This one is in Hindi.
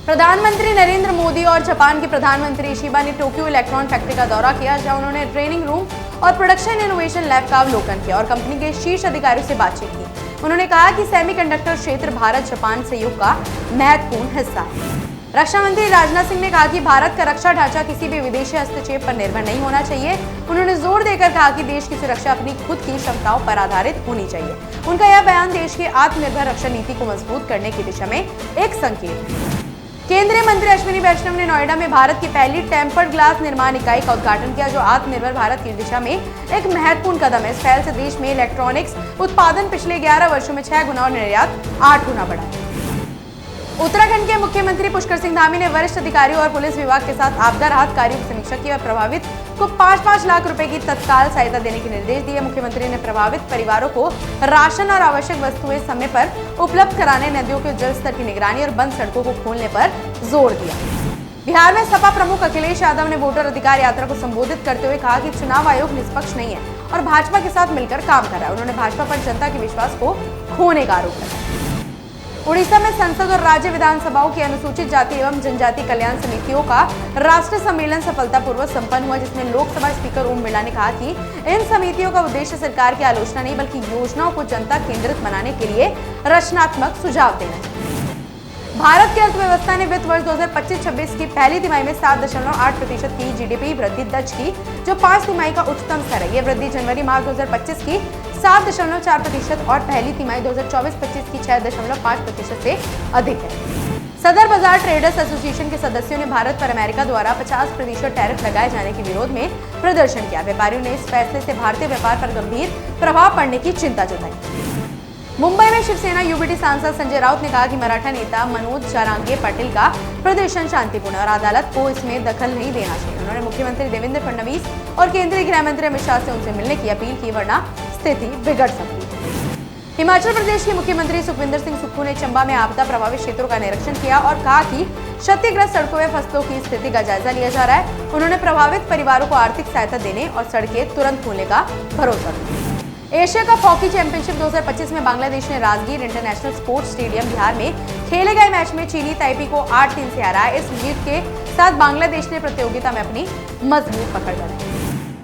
प्रधानमंत्री नरेंद्र मोदी और जापान के प्रधानमंत्री शिबा ने टोक्यो इलेक्ट्रॉन फैक्ट्री का दौरा किया, जहां उन्होंने ट्रेनिंग रूम और प्रोडक्शन इनोवेशन लैब का अवलोकन किया और कंपनी के शीर्ष अधिकारियों से बातचीत की। उन्होंने कहा कि सेमीकंडक्टर क्षेत्र भारत जापान सहयोग का महत्वपूर्ण हिस्सा है। रक्षा मंत्री राजनाथ सिंह ने कहा कि भारत का रक्षा ढांचा किसी भी विदेशी हस्तक्षेप पर निर्भर नहीं होना चाहिए। उन्होंने जोर देकर कहा कि देश की सुरक्षा अपनी खुद की क्षमताओं पर आधारित होनी चाहिए। उनका यह बयान देश की आत्मनिर्भर रक्षा नीति को मजबूत करने की दिशा में एक संकेत है। केंद्रीय मंत्री अश्विनी वैष्णव ने नोएडा में भारत की पहली टेम्पर्ड ग्लास निर्माण इकाई का उद्घाटन किया, जो आत्मनिर्भर भारत की दिशा में एक महत्वपूर्ण कदम है। इस पहल से देश में इलेक्ट्रॉनिक्स उत्पादन पिछले 11 वर्षों में 6 गुना और निर्यात 8 गुना बढ़ा है। उत्तराखंड के मुख्यमंत्री पुष्कर सिंह धामी ने वरिष्ठ अधिकारियों और पुलिस विभाग के साथ आपदा राहत कार्यों की समीक्षा की और प्रभावित को 5-5 लाख रुपए की तत्काल सहायता देने के निर्देश दिए। मुख्यमंत्री ने प्रभावित परिवारों को राशन और आवश्यक वस्तुएं समय पर उपलब्ध कराने, नदियों के जल स्तर की निगरानी और बंद सड़कों को खोलने पर जोर दिया। बिहार में सपा प्रमुख अखिलेश यादव ने वोटर अधिकार यात्रा को संबोधित करते हुए कहा कि चुनाव आयोग निष्पक्ष नहीं है और भाजपा के साथ मिलकर काम कर रहा है। उन्होंने भाजपा पर जनता के विश्वास को खोने का आरोप लगाया। उड़ीसा में संसद और राज्य विधानसभाओं की अनुसूचित जाति एवं जनजाति कल्याण समितियों का राष्ट्रीय सम्मेलन सफलतापूर्वक संपन्न हुआ, जिसमें लोकसभा स्पीकर ओम बिरला ने कहा कि इन समितियों का उद्देश्य सरकार की आलोचना नहीं, बल्कि योजनाओं को जनता केंद्रित बनाने के लिए रचनात्मक सुझाव देना है। भारत की अर्थव्यवस्था ने वित्त वर्ष 2025-26 की पहली तिमाही में 7.8% की जीडीपी वृद्धि दर्ज की, जो 5 तिमाही का उच्चतम स्तर है। ये वृद्धि जनवरी माह 2025 की 7.4% और पहली तिमाही 2024-25 की 6.5% से अधिक है। सदर बाजार ट्रेडर्स एसोसिएशन के सदस्यों ने भारत पर अमेरिका द्वारा 50% टैरिफ लगाए जाने के विरोध में प्रदर्शन किया। व्यापारियों ने इस फैसले से भारतीय व्यापार पर गंभीर प्रभाव पड़ने की चिंता जताई। मुंबई में शिवसेना यूबीटी सांसद संजय राउत ने कहा कि मराठा नेता मनोज जारांगे पाटिल का प्रदर्शन शांतिपूर्ण और अदालत को इसमें दखल नहीं देना चाहिए। उन्होंने मुख्यमंत्री देवेंद्र फडणवीस और केंद्रीय गृह मंत्री अमित शाह से उनसे मिलने की अपील की, वरना स्थिति बिगड़ सकती है। हिमाचल प्रदेश के मुख्यमंत्री सुखविंदर सिंह सुक्खू ने चंबा में आपदा प्रभावित क्षेत्रों का निरीक्षण किया और कहा कि क्षतिग्रस्त सड़कों में फसलों की स्थिति का जायजा लिया जा रहा है। उन्होंने प्रभावित परिवारों को आर्थिक सहायता देने और सड़कें तुरंत खोलने का भरोसा दिया। एशिया कप हॉकी चैंपियनशिप 2025 में बांग्लादेश ने Rajgir international sports stadium Bihar में खेले गए मैच में चीनी ताइपी को 8-3 से हराया। इस जीत के साथ बांग्लादेश ने प्रतियोगिता में अपनी मजबूत पकड़ बनाई।